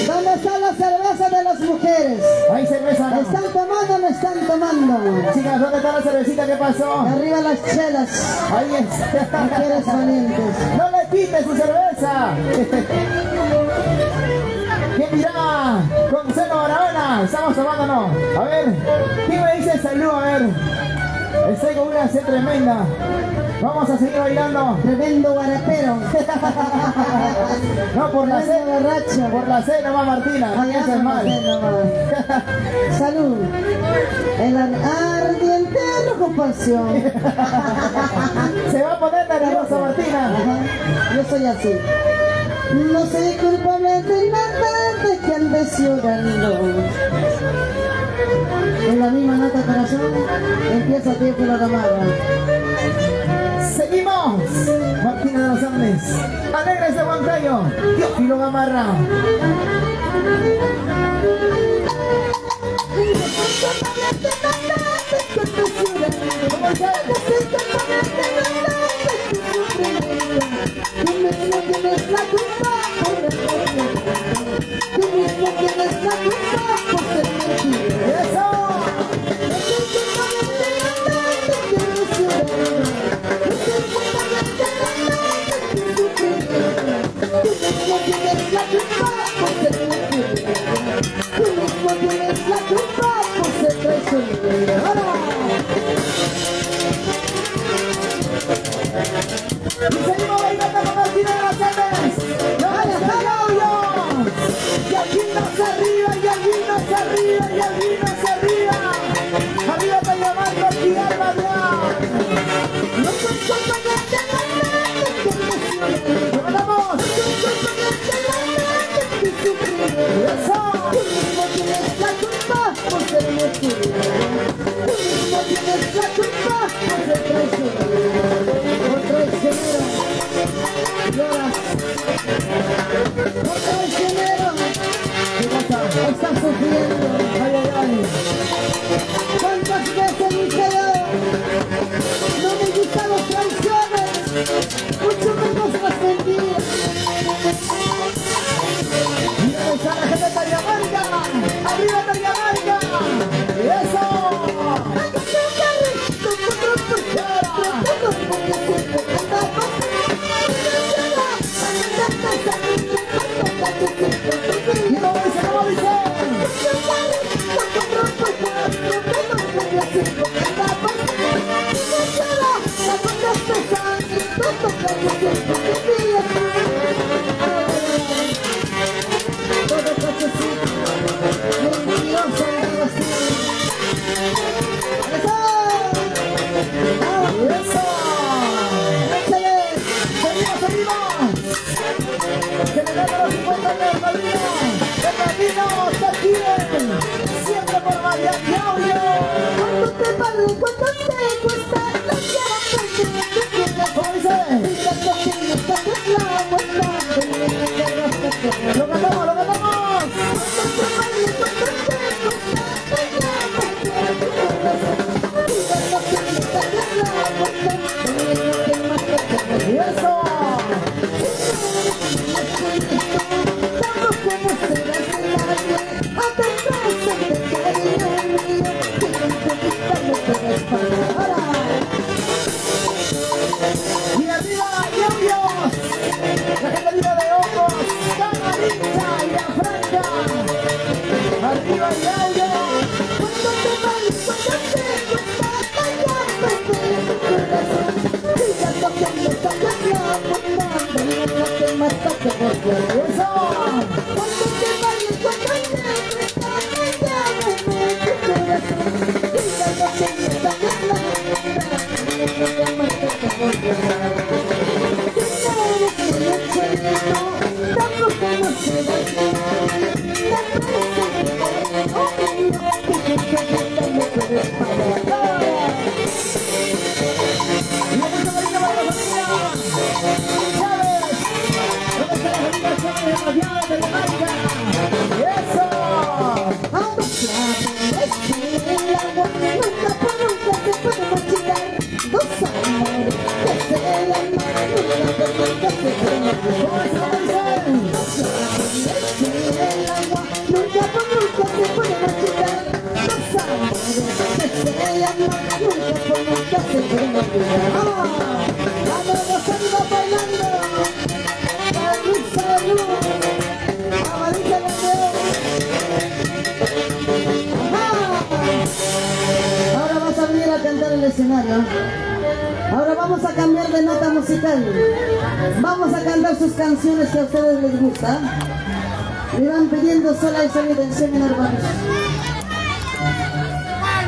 ¿Dónde está la cerveza de las mujeres? Hay cerveza, ¿no? ¿Están tomando o no están tomando? Chicas, ¿dónde está la cervecita? ¿Qué pasó? Arriba las chelas. Ahí está. Mujeres valientes. ¡No le quites su cerveza! ¿Quién dirá? Con Seno Barahona, estamos tomándonos. A ver, ¿quién me dice salud? A ver, estoy con una sed tremenda. Vamos a seguir bailando. Tremendo guarapero. No, por la sed, borracho. por la sed nomás, Martina. No pienses mal. Salud. El ardiente rojo pasión. Se va a poner nerviosa, Martina. Ajá. Yo soy así. No soy culpable de nada de que andes llorando. En la misma nota, corazón, empieza tiempo la gamarra. Seguimos. Martina de los Andes. Alegres de Huancayo. Teófilo Gamarra. Tú mismo tienes la culpa por el mundo. Tú mismo tienes la culpa por ser mentiroso. ¡Eso! Tú mismo tienes la culpa por ser mentiroso. Tú mismo tienes la culpa por ser traicionero. Y seguimos bailando con Martina de los Andes. ¡Dale, dale! Y aquí no se arriba, y aquí no se arriba, y aquí no se arriba. Arriba te llamando aquí alma de No soy compañera de nada que te emocione. ¡Nos vamos! No soy compañera de nada que te sufre. ¡Eso! Tú mismo tienes la culpa por ser mentiroso. Tú mismo tienes la culpa por ser traicionero. Por traicionero. Lloras. Por traicionero. ¿Qué pasa? Estás sufriendo. ¡Ay, ay, ay! ¿Cuántas veces dije yo? No me gustan las traiciones. Mucho menos las mentiras. ¡Y ahí está la gente de Tariamarca! ¡Arriba Tariamarca! ¡Eso! también el padrino te quiere, siempre por María Claudio. Cuando te vale, cuando te cuesta, no quieras perder tu vida. ¿Cómo dice? Mira que tienes que es la vuelta, Lo cantamos, lo cantamos. cuando te vale, cuando te cuesta, no quieras perder tu corazón. Mira que tienes que es la vuelta, Y eso. tampoco no serás el nadie, atrás de cariño mío, que no te gusta lo que eres para ahora. Y arriba, Claudios. La gente viva de ojos, Camarita y la Franca. Arriba, Claudio. Cuando te vale, cuando te cuesta, vaya a perder tu corazón. Siga tocando, tocando, montando, no te mata que por fuera. Eso. Cuando te vale, cuando te cuesta, vaya a perder tu corazón. Siga tocando, tocando, montando, no te mata que por fuera. Si no eres el chelito, tampoco no serás nadie. La presa de cariño mío, que no te gusta lo que eres para ahora. Y mucho cariño para la familia Chávez. ¿Dónde está la familia Chávez de las llaves de Jamaica? ¡Eso! A dos lados en el agua, nunca por nunca se puede marchitar. Dos amores que se aman, nunca por nunca se pueden marchitar. Dos lados en el agua, nunca por nunca se pueden marchitar. Dos amores que se aman, nunca por nunca se pueden marchitar. ¡Vamos arriba bailando! ¡Salud, salud! ¡Amarilla la león! Ahora vas a venir a cantar el escenario. Ahora vamos a cambiar de nota musical. Vamos a cantar sus canciones que a ustedes les gusta. Me van pidiendo sola y sonido en seminar vamos.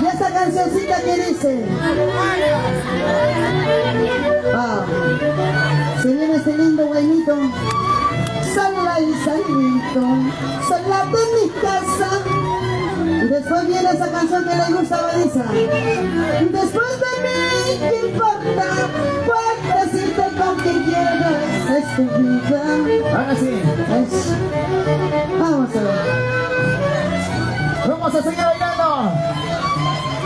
Y esta cancioncita que dice. Se viene este lindo guainito. Sola y salito, sola de mi casa. Y después viene esa canción que le gusta a Vanessa. Después de mí, ¿qué importa? Puedes irte con quien quieras, es tu vida. Ahora sí. Vamos a ver. Vamos a seguir bailando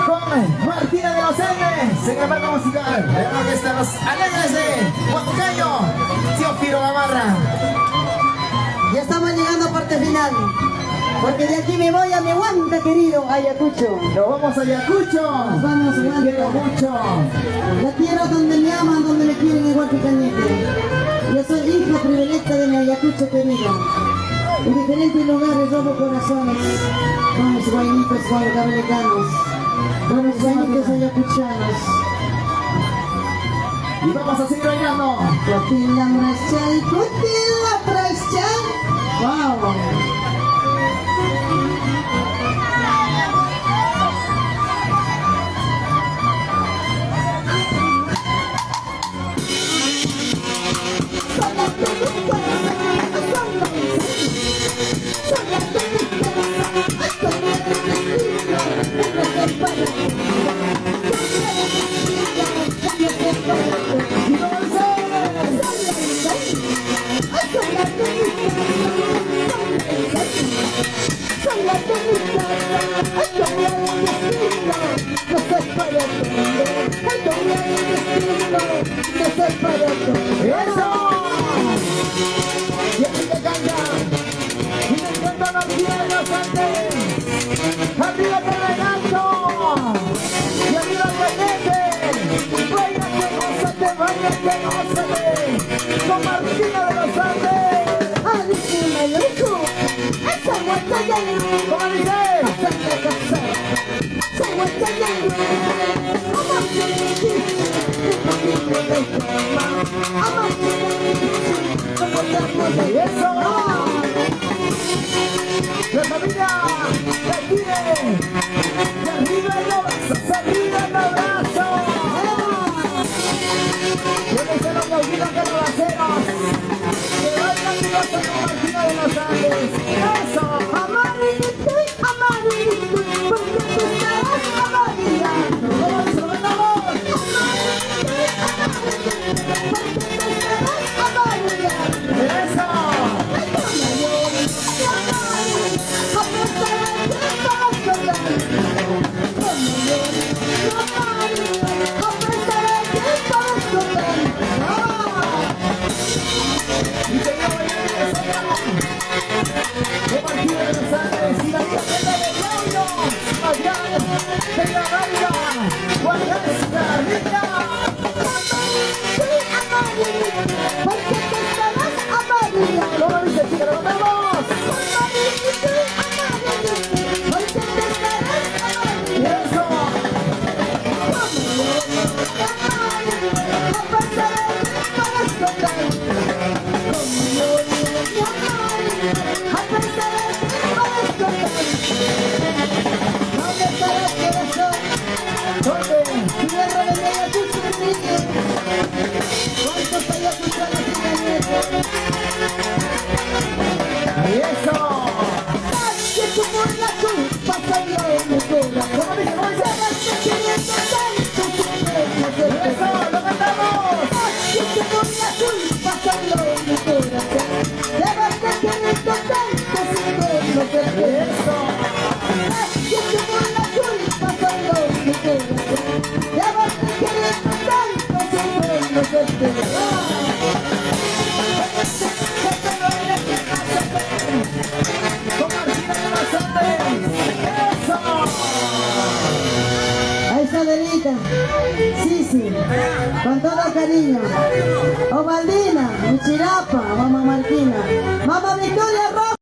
con Martina de los Andes en el marco musical de la orquesta Los Alegres de Huacucayo, Tío Piro Gamarra. Ya estamos llegando a parte final. Porque de aquí me voy a mi Huanta, querido Ayacucho. Nos vamos a Ayacucho. Nos vamos, Te Huanta. quiero mucho. La tierra donde me aman, donde me quieren igual que Cañete. Yo soy hija privilegiada de mi Ayacucho querido. En diferentes lugares robo corazones con mis guainitos guanacabelecanos, con mis guainitos ayacuchanos. Y vamos a seguir bailando. Cotila Brascha y Cotila Brascha. ¡Wow! ¡Eso! Y aquí te canta. Y me encantan los cielos antes. ¡Arriba Carregazo! ¡Y arriba Cañete! ¡Vaya que gózate! ¡Con Martina de los Andes! ¡Ay, me loco! ¡Esa vuelta ya no! ¿Cómo dice? ¡Esa vuelta ya no! ¡Y eso! ¡La familia! ¡La tiene! ¡Y arriba el abrazo! ¡Arriba el abrazo! ¡Que no se nos olviden que no lo hacemos! ¡Que bailan y gozan con Martina de los Andes. Eso. Amarillito, amarillito, porque tú estarás amarillando. ¿Cómo dice? Lo cantamos. Eso. Y seguimos bailando esa mano. Como aquí en los Andes y la vida de Claudio. Allá en la baila. Guanaca, linda. ¿Cómo dice, chica? ¡Lo cantamos! ¡Eso! ¿Dónde? ¡Eso! ¿Cómo dice? ¿Cómo dice? ¡Eso! ¡Lo cantamos! ¡Eso! ¡Como aquí en los Andes! ¡Eso! Ahí está Delita, Sisi, con todo cariño. Ovaldina, Michirapa, Mamá Martina, Mamá Victoria Roja.